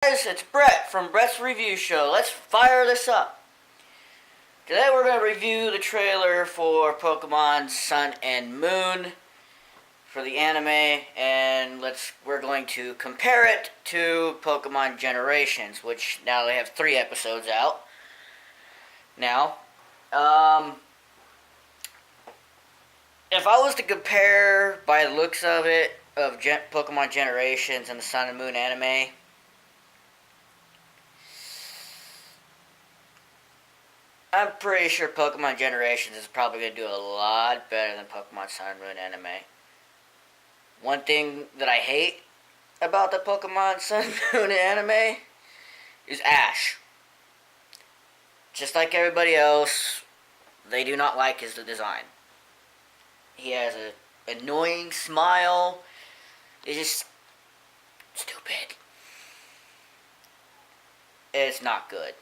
Guys, it's Brett from Brett's Review Show. Let's fire this up. Today we're going to review the trailer for Pokemon Sun and Moon for the anime, and we're going to compare it to Pokemon Generations, which now they have 3 episodes out. Now, if I was to compare by the looks of it, of Pokemon Generations and the Sun and Moon anime, I'm pretty sure Pokemon Generations is probably going to do a lot better than Pokemon Sun and Moon anime. One thing that I hate about the Pokemon Sun and Moon anime is Ash. Just like everybody else, they do not like his design. He has an annoying smile. It's just stupid. It's not good.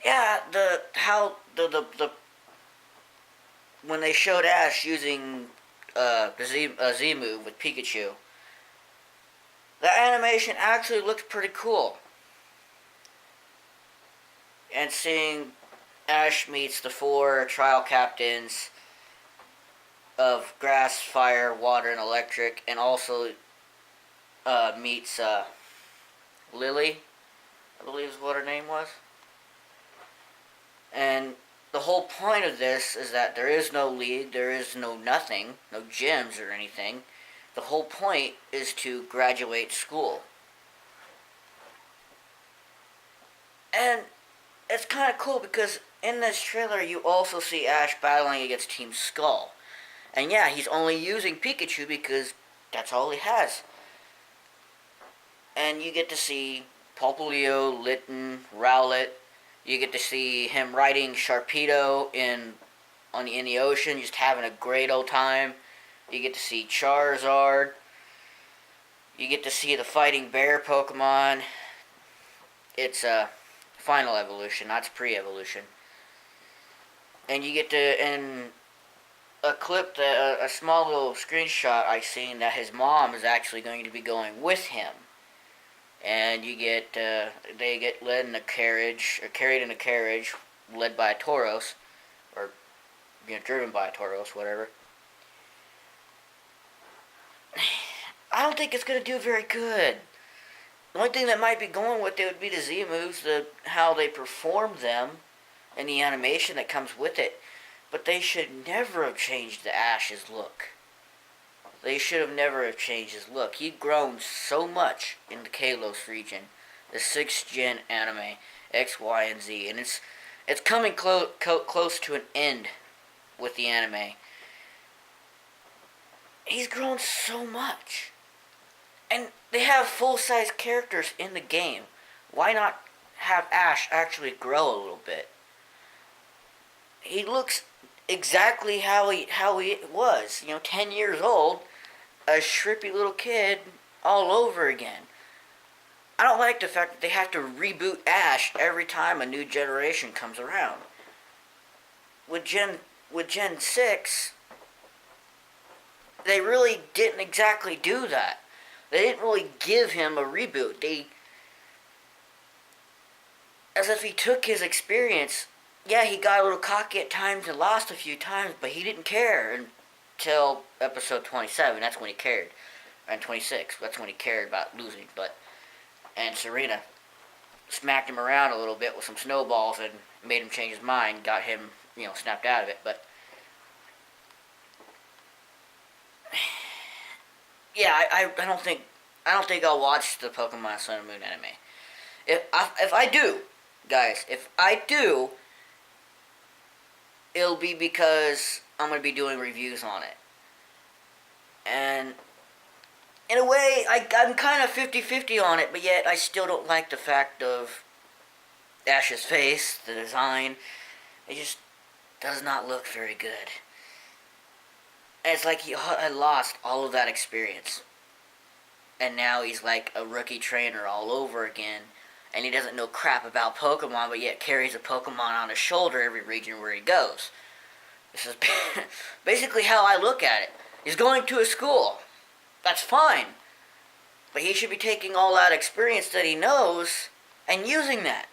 Yeah, when they showed Ash using a Z move with Pikachu, the animation actually looked pretty cool. And seeing Ash meets the 4 trial captains of Grass, Fire, Water, and Electric, and also meets Lily, I believe is what her name was. And the whole point of this is that there is no league, there is no nothing, no gyms or anything. The whole point is to graduate school. And it's kind of cool because in this trailer you also see Ash battling against Team Skull. And yeah, he's only using Pikachu because that's all he has. And you get to see Popplio, Litten, Rowlet. You get to see him riding Sharpedo in the ocean, just having a great old time. You get to see Charizard. You get to see the Fighting Bear Pokemon. It's a final evolution, not pre-evolution. And you get to, in a clip, a small little screenshot I seen that his mom is actually going to be going with him. And you get, they get led in a carriage, or carried in a carriage, led by a Tauros, or, driven by a Tauros, whatever. I don't think it's going to do very good. The only thing that might be going with it would be the Z moves, how they perform them, and the animation that comes with it. But they should never have changed the Ash's look. They should have never have changed his look. He'd grown so much in the Kalos region, the 6th gen anime, X, Y, and Z, and it's coming close to an end with the anime. He's grown so much, and they have full-size characters in the game. Why not have Ash actually grow a little bit? He looks exactly how he was, 10 years old. A shrimpy little kid all over again. I don't like the fact that they have to reboot Ash every time a new generation comes around. With Gen 6, they really didn't exactly do that. They didn't really give him a reboot. As if he took his experience, yeah, he got a little cocky at times and lost a few times, but he didn't care until episode 27, that's when he cared. And 26, that's when he cared about losing. And Serena smacked him around a little bit with some snowballs and made him change his mind, got him, snapped out of it. But yeah, I don't think I'll watch the Pokemon Sun and Moon anime. If I do, guys, it'll be because I'm going to be doing reviews on it. And in a way, I'm kind of 50-50 on it, but yet I still don't like the fact of Ash's face, the design. It just does not look very good. And it's like he had lost all of that experience. And now he's like a rookie trainer all over again. And he doesn't know crap about Pokemon, but yet carries a Pokemon on his shoulder every region where he goes. This is basically how I look at it. He's going to a school. That's fine. But he should be taking all that experience that he knows and using that.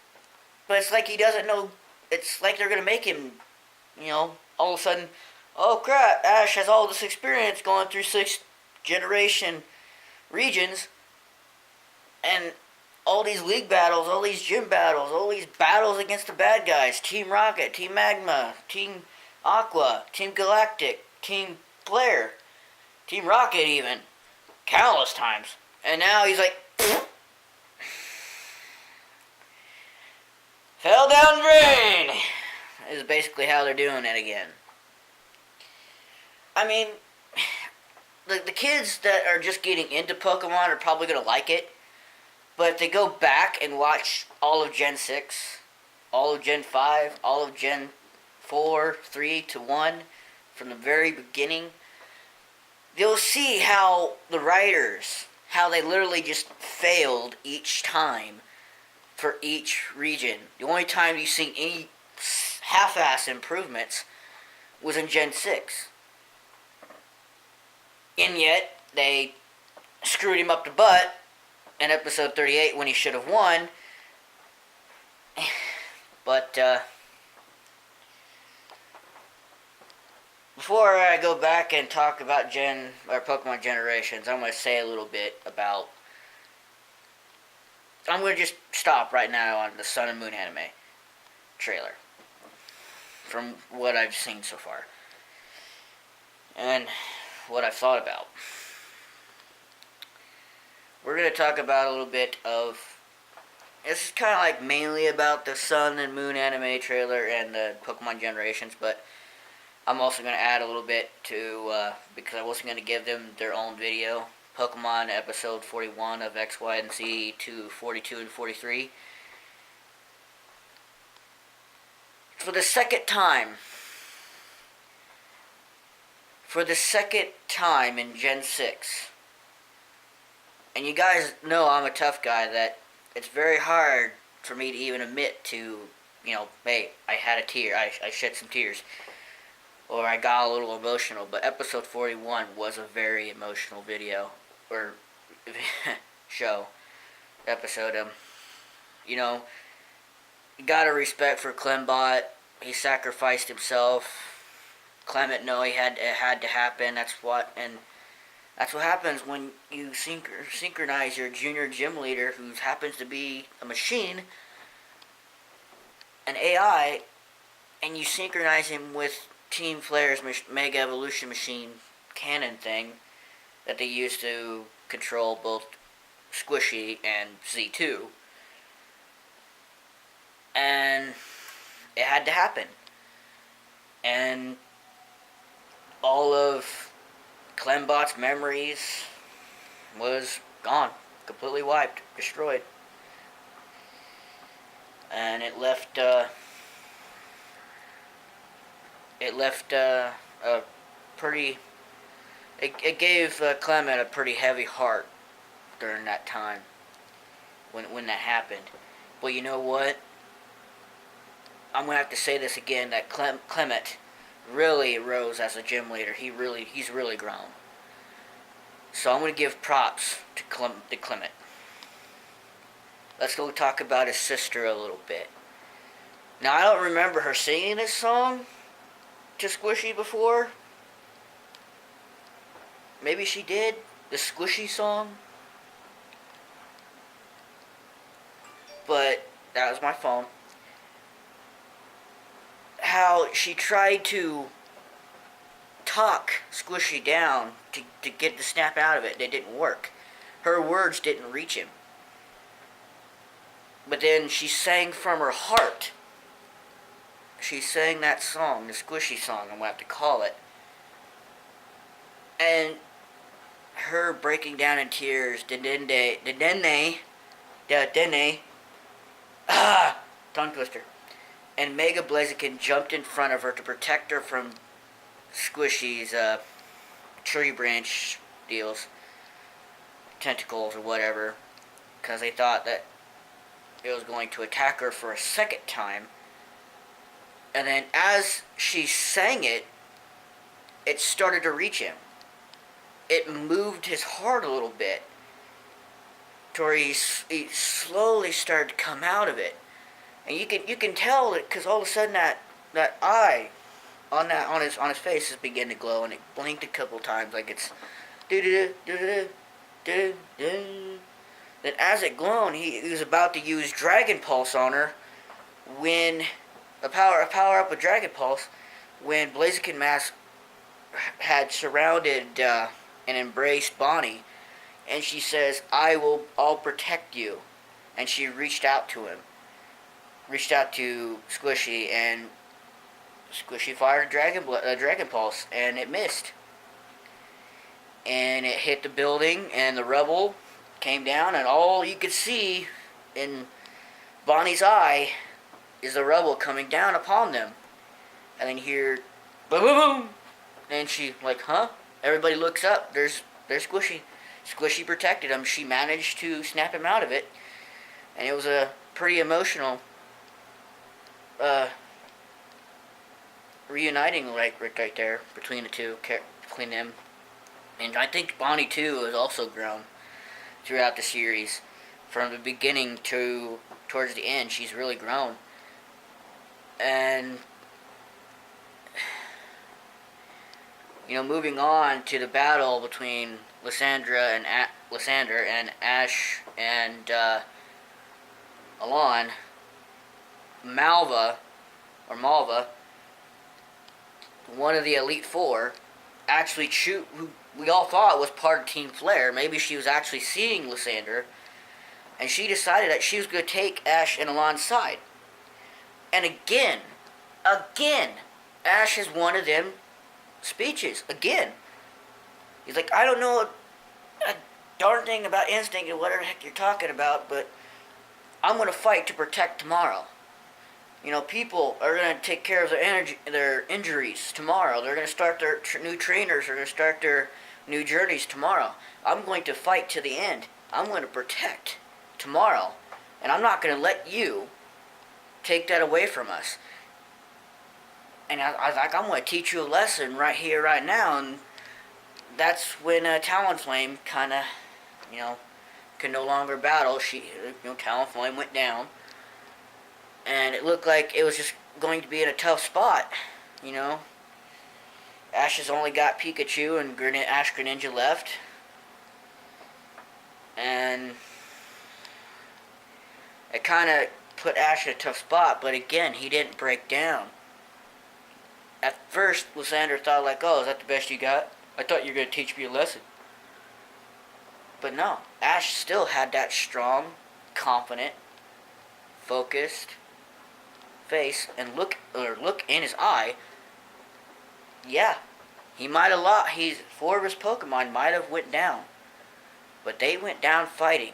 But it's like he doesn't know. It's like they're going to make him, all of a sudden, oh crap, Ash has all this experience going through 6th-generation regions. And all these league battles, all these gym battles, all these battles against the bad guys. Team Rocket, Team Magma, Team Aqua, Team Galactic, Team Flare, Team Rocket even. Countless times. And now he's like, fell down the drain. Is basically how they're doing it again. I mean, the kids that are just getting into Pokemon are probably going to like it. But if they go back and watch all of Gen 6, all of Gen 5, all of Gen 4, 3 to 1, from the very beginning, they'll see how the writers, how they literally just failed each time for each region. The only time you've seen any half-ass improvements was in Gen 6. And yet, they screwed him up the butt in episode 38 when he should have won. But, before I go back and talk about Pokemon Generations, I'm going to say a little bit about... I'm going to just stop right now on the Sun and Moon anime trailer. From what I've seen so far. And what I've thought about. We're going to talk about a little bit of... This is kind of like mainly about the Sun and Moon anime trailer and the Pokemon Generations, but I'm also going to add a little bit to, because I wasn't going to give them their own video, Pokemon episode 41 of X, Y, and Z to 42 and 43. For the second time in Gen 6, and you guys know I'm a tough guy, that it's very hard for me to even admit to, hey, I had a tear, I shed some tears, or I got a little emotional, but episode 41 was a very emotional video, or show, episode. You gotta respect for Clembot. He sacrificed himself. Clement, no, it had to happen. That's what happens when you synchronize your junior gym leader, who happens to be a machine, an AI, and you synchronize him with Team Flare's Mega Evolution Machine cannon thing that they use to control both Squishy and Z2. And it had to happen. And all of Clembot's memories was gone. Completely wiped. Destroyed. And it left a pretty... It gave Clement a pretty heavy heart during that time. When that happened. But you know what? I'm going to have to say this again, that Clement really rose as a gym leader. He's really grown. So I'm going to give props to Clement. Let's go talk about his sister a little bit. Now, I don't remember her singing this song to Squishy before. Maybe she did. The Squishy song. But that was my phone. How she tried to talk Squishy down to get the snap out of it. It didn't work. Her words didn't reach him. But then she sang from her heart. She sang that song, the Squishy song, I'm going to have to call it. And her breaking down in tears, tongue twister. And Mega Blaziken jumped in front of her to protect her from Squishy's tree branch deals, tentacles or whatever, because they thought that it was going to attack her for a second time. And then as she sang it, it started to reach him. It moved his heart a little bit. to where he slowly started to come out of it, and you can tell it because all of a sudden that eye on his face is beginning to glow, and it blinked a couple times like it's do do do do do do. Then as it glowed, he was about to use Dragon Pulse on her when a power up with Dragon Pulse when Blaziken Mask had surrounded and embraced Bonnie, and she says, I'll protect you," and she reached out to Squishy, and Squishy fired a Dragon Pulse, and it missed, and it hit the building, and the rubble came down, and all you could see in Bonnie's eye is the rubble coming down upon them, and then you hear boom boom boom, and she like, huh? Everybody looks up. There's Squishy. Squishy protected him. She managed to snap him out of it, and it was a pretty emotional reuniting right there between the two, between them. And I think Bonnie too has also grown throughout the series, from the beginning to towards the end. She's really grown, and moving on to the battle between Lysander and Ash and Alon, Malva, one of the Elite Four, actually who we all thought was part of Team Flare. Maybe she was actually seeing Lysander, and she decided that she was going to take Ash and Alon's side. And again, Ash has one of them speeches. Again. He's like, I don't know a darn thing about instinct and whatever the heck you're talking about, but I'm going to fight to protect tomorrow. People are going to take care of their injuries tomorrow. They're going to start their new trainers. They're going to start their new journeys tomorrow. I'm going to fight to the end. I'm going to protect tomorrow. And I'm not going to let you take that away from us. And I was like, I'm going to teach you a lesson right here, right now. And that's when Talonflame kind of, could no longer battle. Talonflame went down. And it looked like it was just going to be in a tough spot, Ash has only got Pikachu and Ash Greninja left. And it kind of put Ash in a tough spot, but again, he didn't break down. At first, Lysander thought like, oh, is that the best you got? I thought you were going to teach me a lesson. But no, Ash still had that strong, confident, focused face and look in his eye. Yeah, he might have lost. Four of his Pokemon might have went down, but they went down fighting.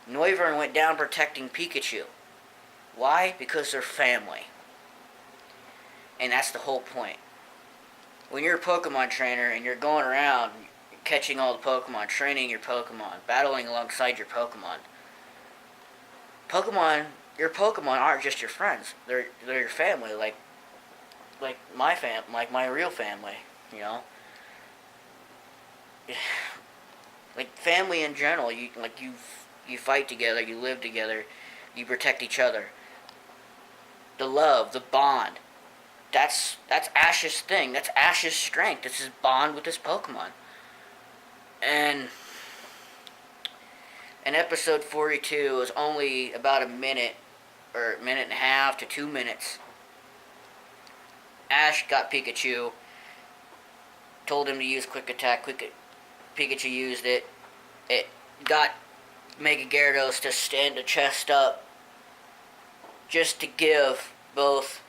Noivern went down protecting Pikachu. Why? Because they're family. And that's the whole point. When you're a Pokemon trainer and you're going around catching all the Pokemon, training your Pokemon, battling alongside your Pokemon, your Pokemon aren't just your friends. They're your family, like my real family, Like family in general, you fight together, you live together, you protect each other. The love, the bond. That's Ash's thing. That's Ash's strength. It's his bond with his Pokemon. And in episode 42 was only about a minute or a minute and a half to 2 minutes. Ash got Pikachu, told him to use Quick Attack. Pikachu used it. It got Mega Gyarados to stand the chest up just to give both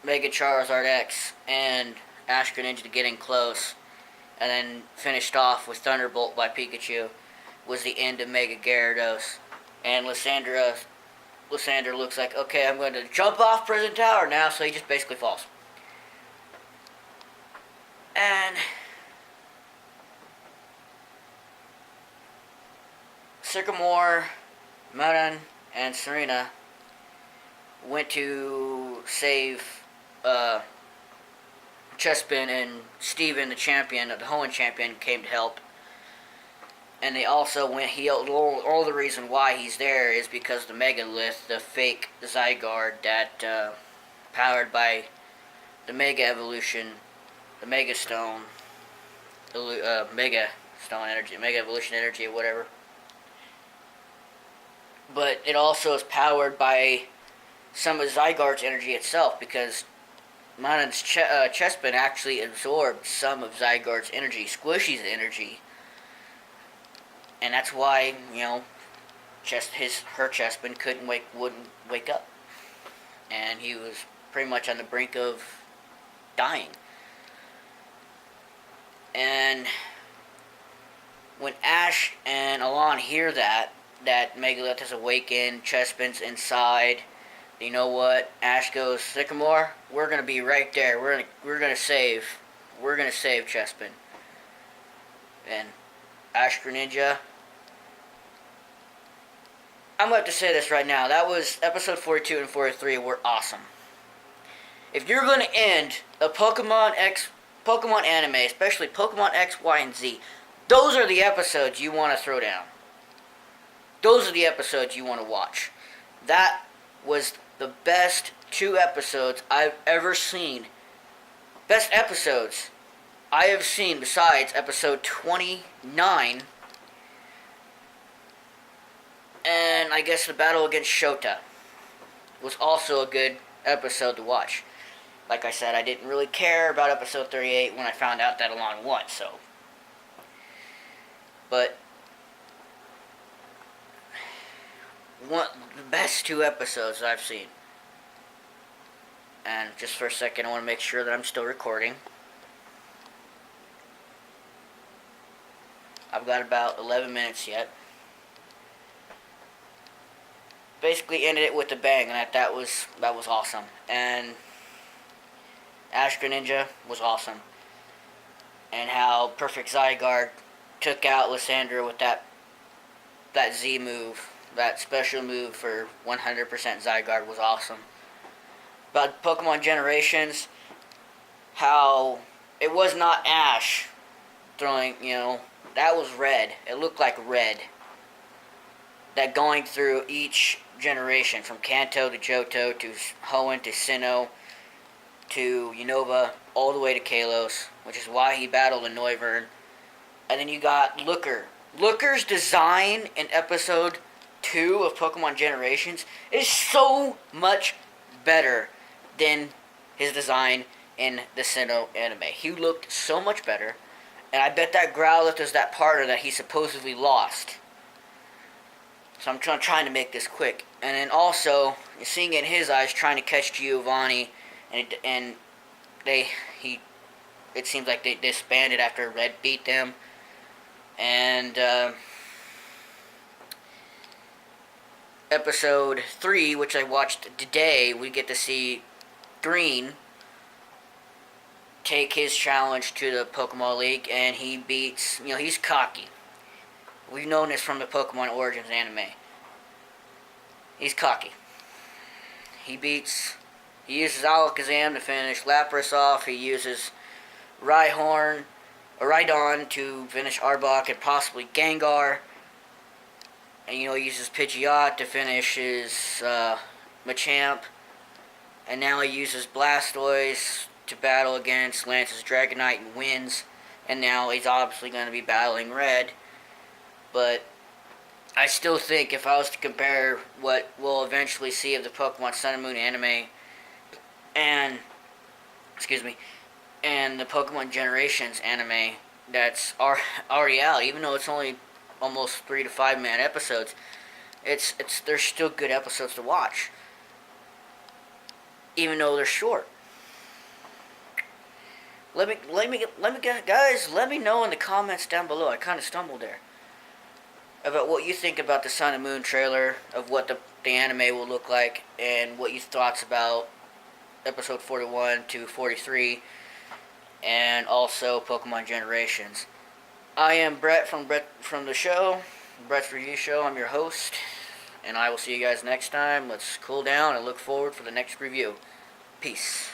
Mega Charizard X and Ash Greninja to get in close, and then finished off with Thunderbolt by Pikachu. Was the end of Mega Gyarados. And Lysander looks like, okay, I'm going to jump off Prison Tower now, so he just basically falls. And Sycamore, Maran, and Serena went to save Chespin, and Steven, the champion, the Hoenn champion, came to help. And they also went. All the reason why he's there is because the Megalith, the fake Zygarde that powered by the Mega Evolution, the Mega Stone, Mega Stone Energy, Mega Evolution Energy, or whatever. But it also is powered by some of Zygarde's energy itself, because Monon's Chespin actually absorbed some of Zygarde's energy, Squishy's energy, and that's why her Chespin wouldn't wake up, and he was pretty much on the brink of dying. And when Ash and Alon hear that Megalith has awakened, Chespin's inside, you know what? Ash goes, Sycamore, we're gonna be right there. We're gonna save Chespin. And Ash Greninja, I'm going to have to say this right now. That was episode 42 and 43 were awesome. If you're going to end a Pokemon anime, especially Pokemon X, Y, and Z, those are the episodes you want to throw down. Those are the episodes you want to watch. That was the best 2 episodes I've ever seen. Best episodes I have seen besides episode 29. And I guess the battle against Shota was also a good episode to watch. Like I said, I didn't really care about episode 38 when I found out that Alon won, so. But the best 2 episodes I've seen. And just for a second, I want to make sure that I'm still recording. I've got about 11 minutes yet. Basically ended it with a bang, and that was awesome. And Ash Greninja was awesome. And how Perfect Zygarde took out Lysandra with that Z move, that special move for 100% Zygarde was awesome. About Pokemon Generations, how it was not Ash throwing, that was Red. It looked like Red. That going through each generation, from Kanto to Johto to Hoenn to Sinnoh to Unova, all the way to Kalos, which is why he battled a Noivern. And then you got Looker. Looker's design in episode 2 of Pokemon Generations is so much better than his design in the Sinnoh anime. He looked so much better, and I bet that Growlithe is that partner that he supposedly lost. So I'm trying to make this quick. And then also, you're seeing in his eyes trying to catch Giovanni, and it seems like they disbanded after Red beat them. And episode 3, which I watched today, we get to see Green take his challenge to the Pokemon League, and he beats, he's cocky. We've known this from the Pokemon Origins anime. He's cocky. He uses Alakazam to finish Lapras off. He uses Rhydon to finish Arbok and possibly Gengar. And, he uses Pidgeot to finish his Machamp. And now he uses Blastoise to battle against Lance's Dragonite and wins. And now he's obviously going to be battling Red. But I still think if I was to compare what we'll eventually see of the Pokemon Sun and Moon anime and the Pokemon Generations anime that's already out, even though it's only almost 3 to 5 minute episodes, they're still good episodes to watch, even though they're short. Guys, let me know in the comments down below. I kind of stumbled there. About what you think about the Sun and Moon trailer, of what the anime will look like, and what your thoughts about episode 41 to 43, and also Pokemon Generations. I am Brett from the show, Brett's Review Show. I'm your host, and I will see you guys next time. Let's cool down and look forward for the next review. Peace.